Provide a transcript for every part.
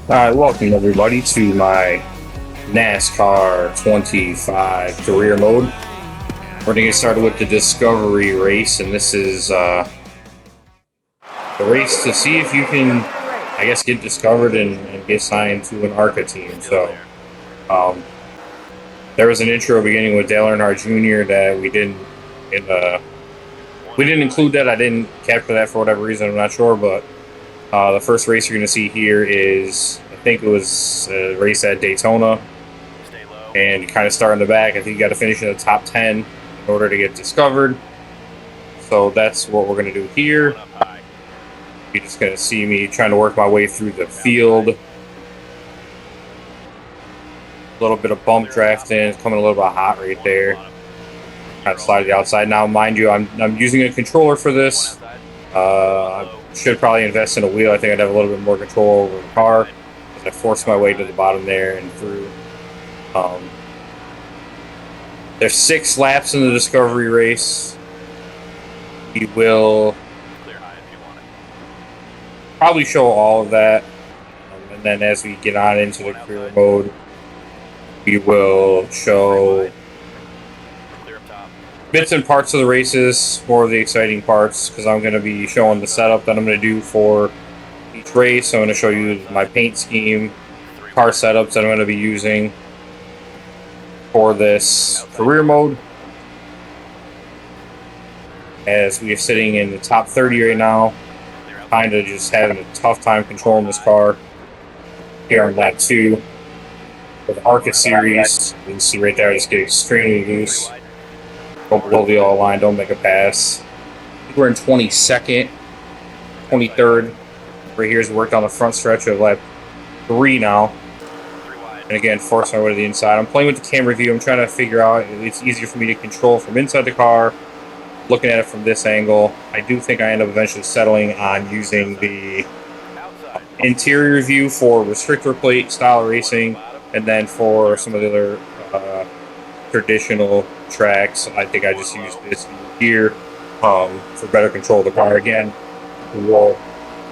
Alright, welcome everybody to my NASCAR 25 career mode. We're going to get started with the Discovery race, and this is the race to see if you can, I guess, get discovered and get signed to an Arca team. So, there was an intro beginning with Dale Earnhardt Jr. that we didn't include that. I didn't capture that for whatever reason. I'm not sure, but the first race you're going to see here is, I think it was a race at Daytona, and you kind of start in the back. I think you got to finish in the top 10 in order to get discovered. So that's what we're going to do here. You're just going to see me trying to work my way through the field. A little bit of bump drafting. It's coming a little bit hot right there. Kind of slide to the outside. Now, mind you, I'm using a controller for this. I should probably invest in a wheel. I think I'd have a little bit more control over the car. I forced my way to the bottom there and through. There's 6 laps in the Discovery race. We will probably show all of that. And then as we get on into the career mode, we will show bits and parts of the races, more of the exciting parts, because I'm going to be showing the setup that I'm going to do for each race. I'm going to show you my paint scheme, car setups that I'm going to be using for this career mode. As we are sitting in the top 30 right now, kind of just having a tough time controlling this car here on lap 2 with Arca Series. You can see right there, I just get extremely loose. Go below the yellow line, don't make a pass. I think we're in 22nd, 23rd. Right here is worked on the front stretch of lap 3 now. And again, force my way to the inside. I'm playing with the camera view. I'm trying to figure out, it's easier for me to control from inside the car, looking at it from this angle. I do think I end up eventually settling on using the interior view for restrictor plate style racing, and then for some of the other traditional tracks, I think I just use this here for better control of the car. Again, we'll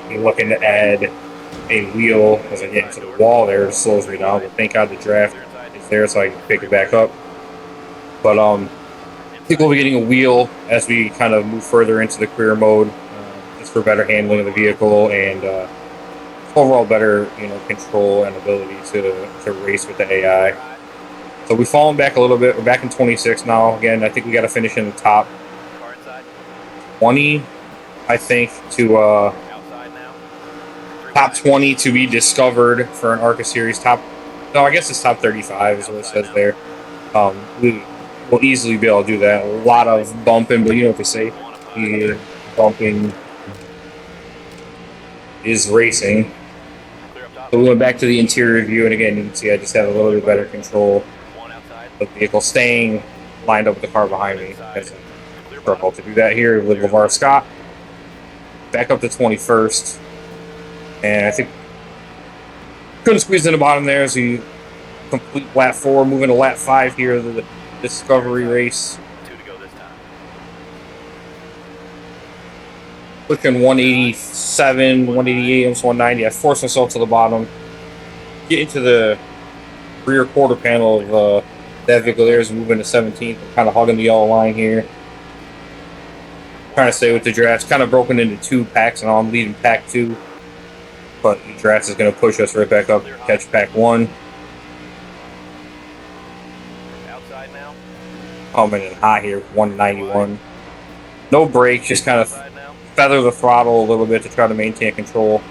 be looking to add a wheel as I get into the wall there. It slows me down, but thank God the draft is there so I can pick it back up. But I think we'll be getting a wheel as we kind of move further into the career mode, just for better handling of the vehicle and overall better, control and ability to race with the AI. So we've fallen back a little bit. We're back in 26 now. Again, I think we got to finish in the top 20, I think, to top 20 to be discovered for an Arca Series. No, I guess it's top 35 is what it says there. We will easily be able to do that. A lot of bumping, but you know what they say. Bumping is racing. So we went back to the interior view, and again, you can see I just have a little bit better control the vehicle, staying lined up with the car behind me. As I struggle to do that here with LeVar Scott. Back up to 21st. And I think couldn't squeeze in the bottom there as we complete lap 4, moving to lap 5 here of the Discovery race. Pushing 187, 188, almost 190. I forced myself to the bottom. Get into the rear quarter panel of that vehicle there is moving to 17th. I'm kind of hugging the yellow line here. Trying to stay with the drafts. Kind of broken into 2 packs, and I'm leading pack 2. But the draft is going to push us right back up, catch pack 1. Coming in high here, 191. No brakes, just kind of feather the throttle a little bit to try to maintain control.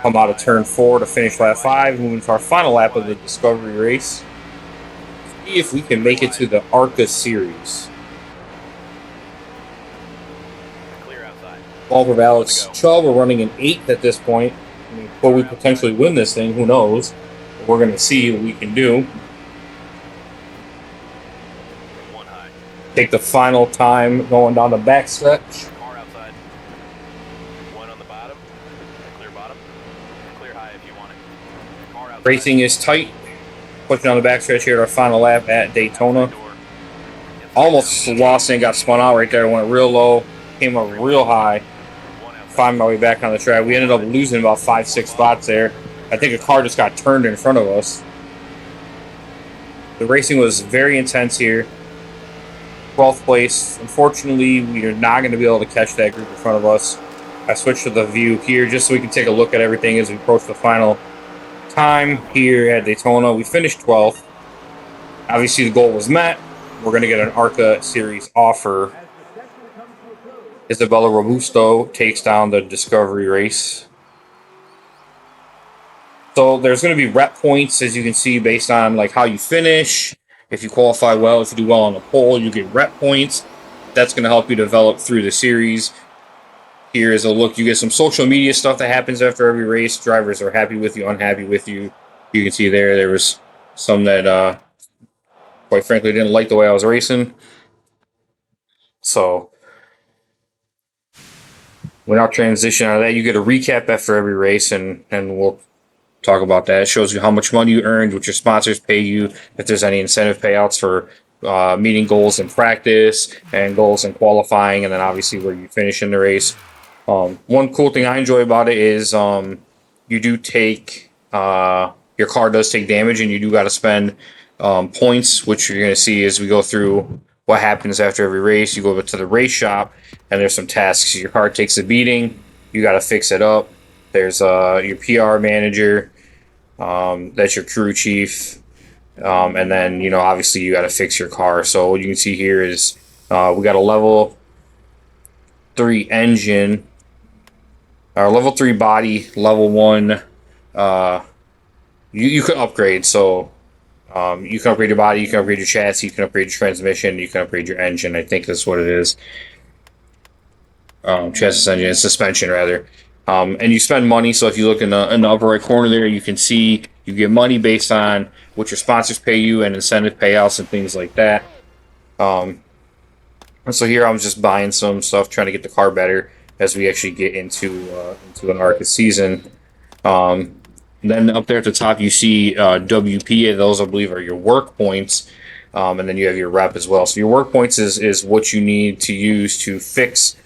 Come out of turn 4 to finish lap 5, moving to our final lap of the Discovery race. See if we can make it to the Arca Series. All of Alex Chubb, we're running an 8th at this point. Will we potentially win this thing? Who knows? But we're going to see what we can do. Take the final time going down the back stretch. Racing is tight. Pushing on the back stretch here at our final lap at Daytona. Almost lost and got spun out right there. Went real low. Came up real high. find my way back on the track. We ended up losing about 5-6 spots there. I think a car just got turned in front of us. The racing was very intense here. 12th place. Unfortunately, we are not going to be able to catch that group in front of us. I switched to the view here just so we can take a look at everything as we approach the final time here at Daytona. We finished 12th. Obviously, the goal was met. We're going to get an Arca Series offer. Isabella Robusto takes down the Discovery race. So there's going to be rep points, as you can see, based on like how you finish. If you qualify well, if you do well on the pole, you get rep points. That's going to help you develop through the series. Here is a look. You get some social media stuff that happens after every race. Drivers are happy with you, unhappy with you. You can see there was some that, quite frankly, didn't like the way I was racing. So when I transition out of that, you get a recap after every race, and we'll talk about that. It shows you how much money you earned, what your sponsors pay you, if there's any incentive payouts for meeting goals in practice and goals in qualifying, and then obviously where you finish in the race. One cool thing I enjoy about it is you do take your car does take damage, and you do got to spend points, which you're going to see as we go through what happens after every race. You go to the race shop, and there's some tasks. Your car takes a beating, you got to fix it up. There's your PR manager, that's your crew chief, and then obviously you got to fix your car. So what you can see here is we got a level 3 engine, our level 3 body, level 1. You can upgrade. So you can upgrade your body, you can upgrade your chassis, you can upgrade your transmission, you can upgrade your engine. I think that's what it is. Chassis, engine, and suspension rather. And you spend money. So if you look in the upper right corner there, you can see you get money based on what your sponsors pay you and incentive payouts and things like that. And so here I'm just buying some stuff, trying to get the car better as we actually get into an Arca season. Then up there at the top, you see WP. Those, I believe, are your work points. And then you have your rep as well. So your work points is what you need to use to fix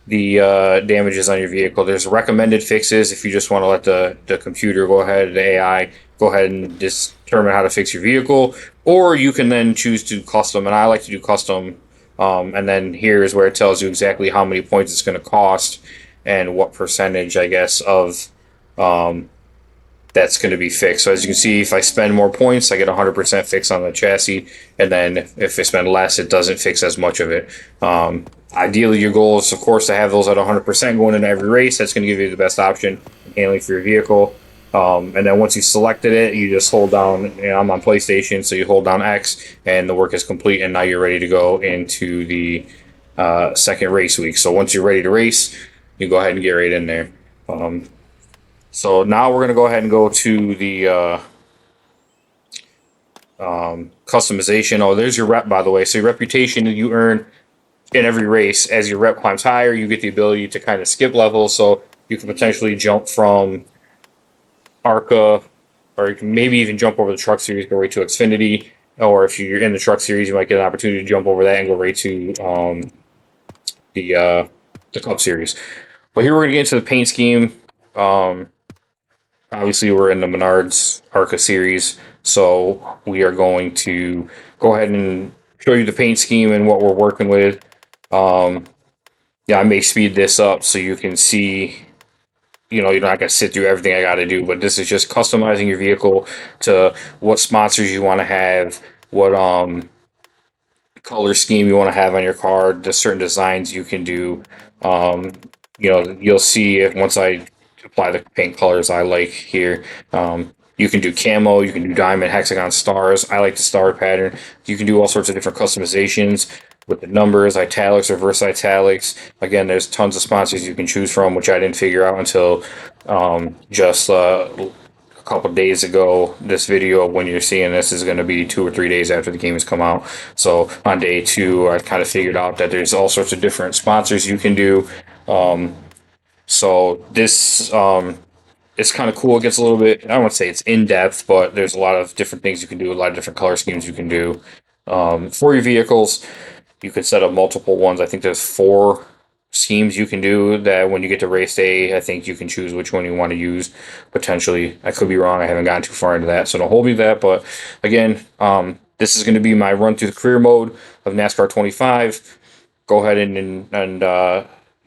the damages on your vehicle. There's recommended fixes if you just want to let the computer go ahead, the AI, go ahead and determine how to fix your vehicle. Or you can then choose to custom, and I like to do custom. And then here is where it tells you exactly how many points it's going to cost and what percentage, I guess, of that's going to be fixed. So as you can see, if I spend more points, I get 100% fix on the chassis. And then if I spend less, it doesn't fix as much of it. Ideally, your goal is, of course, to have those at 100% going into every race. That's going to give you the best option in handling for your vehicle. And then once you've selected it, you just hold down, I'm on PlayStation, so you hold down X, and the work is complete, and now you're ready to go into the second race week. So once you're ready to race, you go ahead and get right in there. So now we're going to go ahead and go to the customization. Oh, there's your rep, by the way. So your reputation that you earn in every race, as your rep climbs higher, you get the ability to kind of skip levels. So you can potentially jump from Arca, or you can maybe even jump over the Truck Series, go right to Xfinity. Or if you're in the Truck Series, you might get an opportunity to jump over that and go right to the Cup Series. But here we're going to get into the paint scheme. Obviously, we're in the Menards Arca Series, so we are going to go ahead and show you the paint scheme and what we're working with. I may speed this up so you can see, you're not going to sit through everything I got to do, but this is just customizing your vehicle to what sponsors you want to have, what color scheme you want to have on your car, the certain designs you can do. You'll see it once I apply the paint colors I like here. You can do camo, you can do diamond, hexagon, stars. I like the star pattern. You can do all sorts of different customizations with the numbers, italics, reverse italics. Again, there's tons of sponsors you can choose from, which I didn't figure out until just a couple days ago. This video, when you're seeing this, is going to be 2 or 3 days after the game has come out. So on day 2, I kind of figured out that there's all sorts of different sponsors you can do. So this it's kind of cool. It gets a little bit, I don't want to say it's in-depth, but there's a lot of different things you can do, a lot of different color schemes you can do. For your vehicles, you can set up multiple ones. I think there's 4 schemes you can do that when you get to race day. I think you can choose which one you want to use potentially. I could be wrong. I haven't gotten too far into that, so don't hold me to that. But again, this is going to be my run through the career mode of NASCAR 25. Go ahead and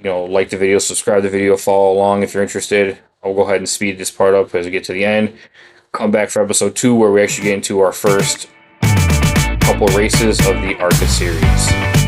like the video, subscribe to the video, follow along if you're interested. I'll go ahead and speed this part up as we get to the end. Come back for episode 2 where we actually get into our first couple races of the Arca Series.